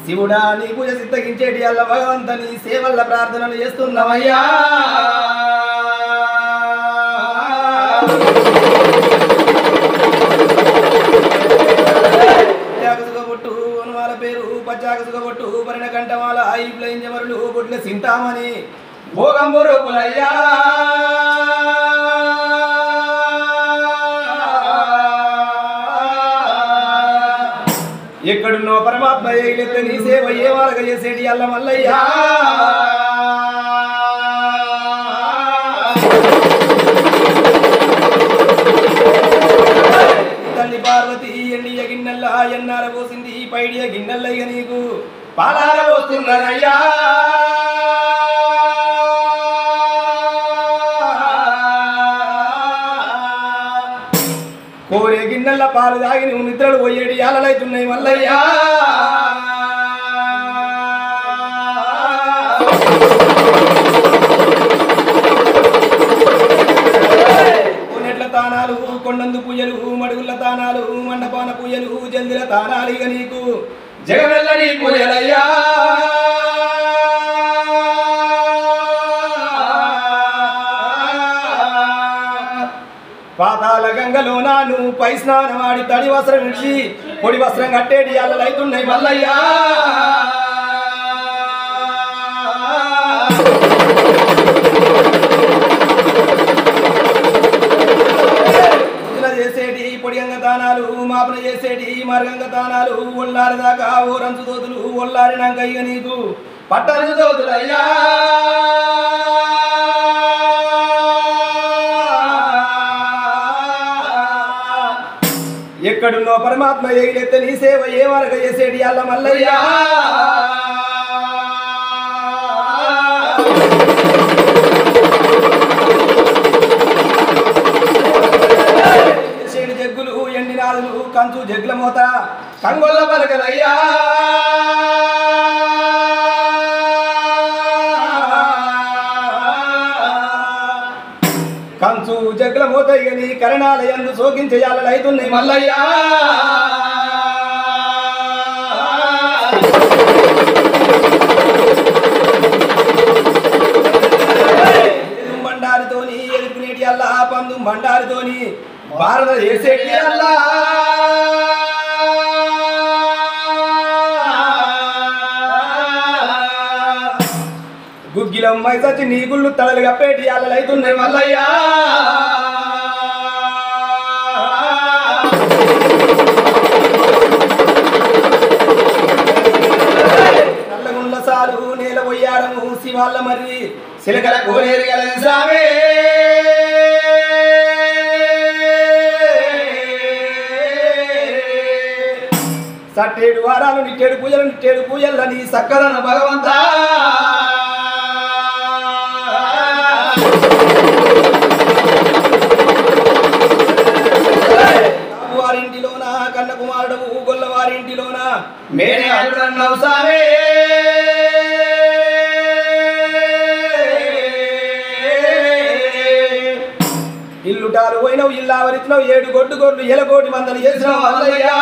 శివుడా నీ పూజ సిద్ధగించేటి అల్ల భగవంతని సేవల్ల ప్రార్థనలు చేస్తున్నామయ్యా. పచ్చాకసుగబొట్టు వనమాల పేరు పచ్చాకసుగబొట్టు పరిణ కంఠమాల ఐప్లైంజమరులు బొట్ల సింతామని భోగంబురుపులయ్యా. ఎక్కడున్నో పరమాత్మ ఏగిలెత్త నీ సేవ ఏ వారగ చేసేటి అల్ల మల్లయ్యా. తల్లి పార్వతి ఎన్నియ గిన్నెల్లా ఎన్నార పోసింది పైడియ గిన్నెల్లయ్య నీకు పాలార పోస్తున్నదయ్యా. కోరే గిన్నెల పాలు తాగి నువ్వు నిద్రలు పోయేటి అలలైతున్నాయి మల్లయ్యా. కొన్నెట్ల తానాలు కొండందు పూజలు మడుగుల తానాలు మండపాన పూజలు జల్దిల తానాలు ఇక నీకు జగమెల్లని పూజలయ్యా. పాతాల గంగలో నాను పై స్నానమాడి తడి వస్త్రం ఇచ్చి పొడి వస్త్రం కట్టేటి అల్లలైతున్నాయి మల్లయ్యా. చేసేటి పొడిగంగ దానాలు మాపన చేసేటి మార్గంగ దానాలు ఒళ్ళారి దాకా ఊరంచు దోతులు ఒళ్ళారినాక ఇక నీకు పట్టంచు దోతులయ్యా. ఎక్కడున్నో పరమాత్మ ఏగిలెత్త నీ సేవ ఏ వరగ చేసేటి అల్ల మల్లయ్యా. చేడి జగ్గులు ఎండినాదులు కంచు జగ్గుల మోత కంగొల్ల పలకలయ్యా. కంచు జగ్గుల మోత ఇక నీ కరణాలయందు సోకించేయాలైతున్నాయి మల్లయ్యా. బండారితోని ఎదుకునేటి అల్లా పందు బండారితోని భారత చేసేటి అల్లా. గుగ్గిలం మైసచ్చి నీ గుళ్ళు తలలు కప్పేటి అల్లలైతున్నాయి మల్లయ్యా. నల్లగుండ్ల సాలు నేల పోయాడము శివాళ్ళ మరి సిలకల కోనేరు గలసామే. సట్టేడు వారాలు నిట్టేడు పూజలు నీ సక్కదన భగవంతా. వారింటిలోన కన్న కుమారుడు గొల్లవారింటిలోన మేనే అల్లుడన్నవు సామే. ఇల్లుటాలు పోయినవు ఇల్లావరిచ్చినవు 7 గొడ్డు గొడ్లు ఎలగోటి మందలు చేసినావు అల్లయ్యా.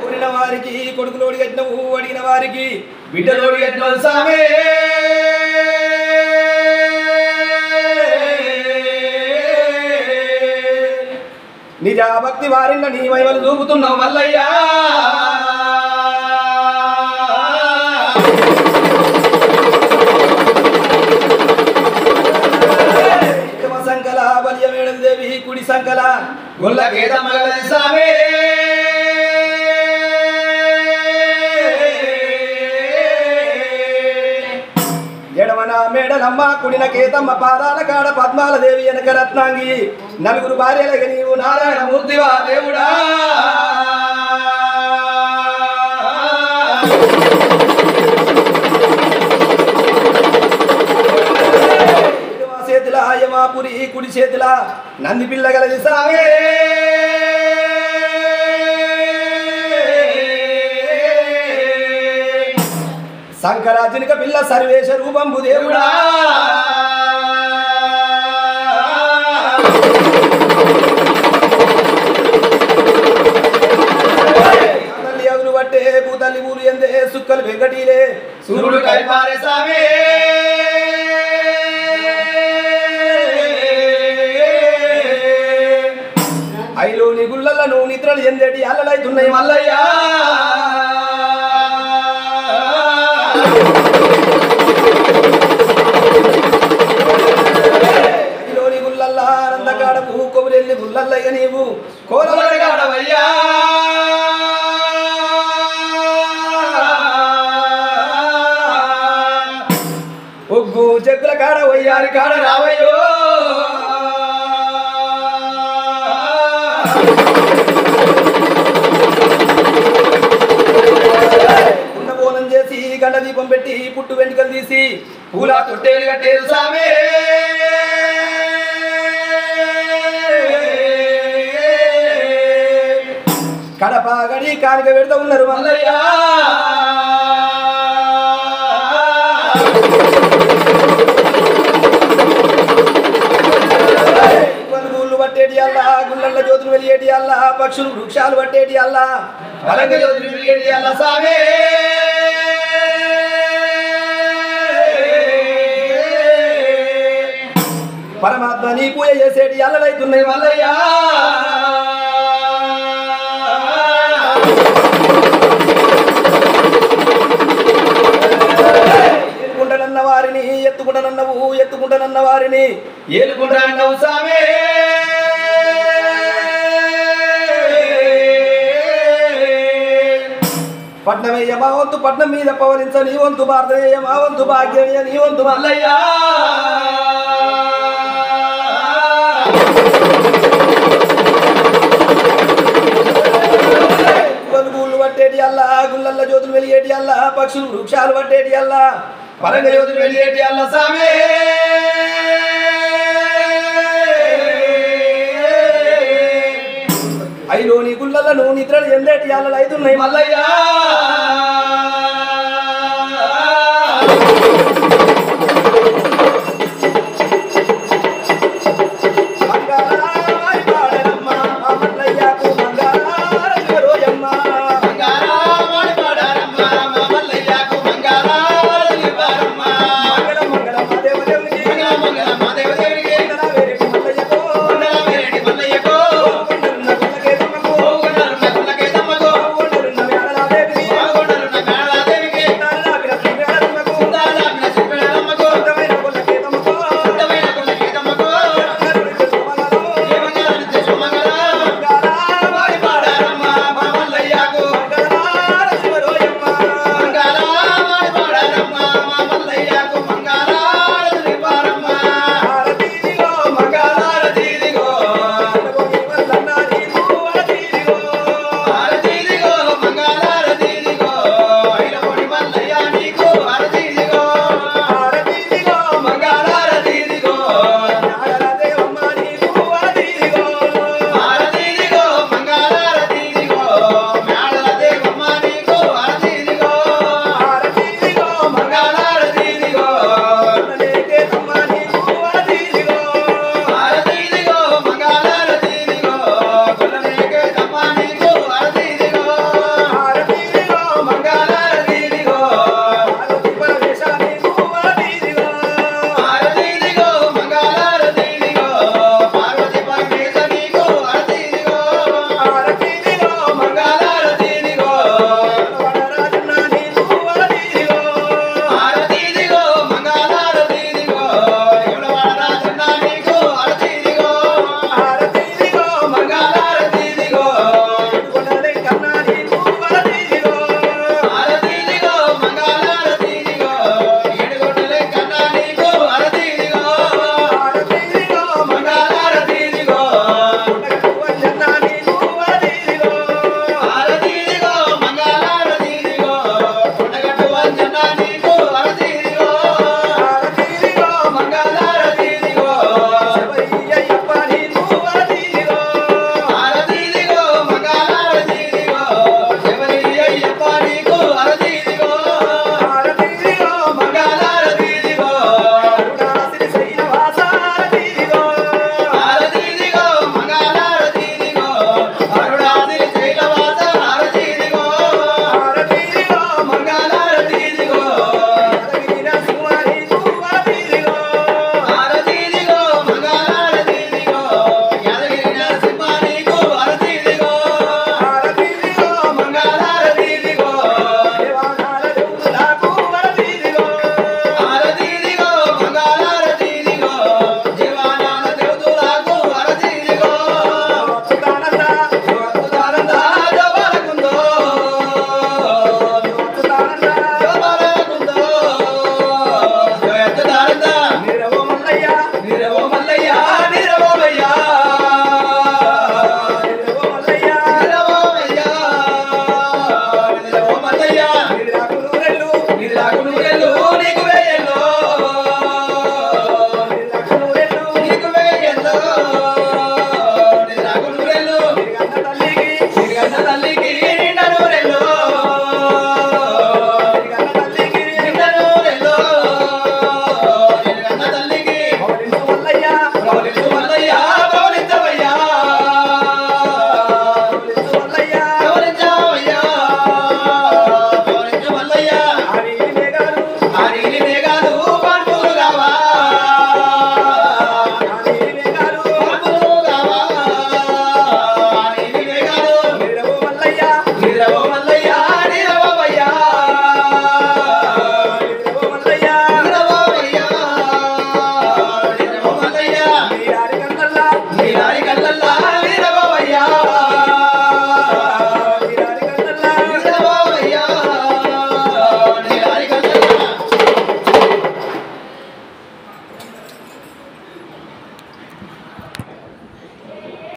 ఊరిన వారికి కొడుకులోడి కట్టినవు అడిగిన వారికి బిడ్డలోడి కట్టినవు సామే. నిజ భక్తి వారిన నీ మహిమలు చూపుతున్నావు మల్లయ్యా. సంకల బలియమేడ దేవి కుడి సంకల గొల్ల గేదమ్మ సామే. ఎడమన మేడలమ్మ కుడిన కేతమ్మ పాదాల కాడ పద్మాల దేవి వెనక రత్నాంగి 4 భార్యలగ నీవు నారాయణ మూర్తివా దేవుడా. చేతిలా యమాపురి కుడి చేతిలా నంది పిల్ల గలది సామే శంకరాజునిక పిల్ల సర్వేశ రూపంబు దేవుడా తల్లి అగులు పట్టే భూతల్లి ఊరు ఎందే సుక్కలు వెంకటీలే సూర్యుడు కైపారే సామే ఐలోని గుళ్ళలను నిద్రలు ఎందేటి అల్లలైతున్నాయి మల్లయ్యా ఐలోని గుళ్ళల్లా ఆనందగాడపు కొబురెల్లి గుళ్ళల్లయ్య నీవు కోరమడగాడవయ్యా ఒగ్గు చెక్కుల కాడ వయ్యారి కాడ రావయ్యో కుండబోనం చేసి గండ దీపం పెట్టి పుట్టు వెంట్రుకలు తీసి పూల తొట్టేలు కట్టేరు సామే కడప గడి కానుక పెడతా ఉన్నారు మల్లయ్య గుళ్ళు పట్టేటి అల్లా గుళ్ళల్లో జ్యోతులు వెలిగేటి అల్లా పక్షులు వృక్షాలు పట్టేటి అల్లా బలంగా జ్యోతులు వెలిగేటి అల్లా సామే పరమాత్మ నీ పూజ చేసేటి అల్లలైతున్నాయి మల్లయ్యా ఏలుకుంటానన్న వారిని ఎత్తుకుంటానన్నవు ఎత్తుకుంటానన్న వారిని ఏలుకుంటానన్నవు సామే పట్నమయ్య మా వంతు పట్నం మీద పవలించ నీ వంతు భారతయ్య మా వంతు భాగ్యమయ్య నీ వంతు మల్లయ్యా గుళ్ళు పట్టేటి అల్లా గుళ్ళల్లో జ్యోతులు వెలిగేటి అల్లా పక్షులు వృక్షాలు పట్టేటి అల్లా పరంగా జ్యోతులు వెలిగేటి అల్లా సామే ఐలోని గుళ్ళల్లో నిద్రలు ఎందేటి అల్లలు అవుతున్నాయి మల్లయ్యా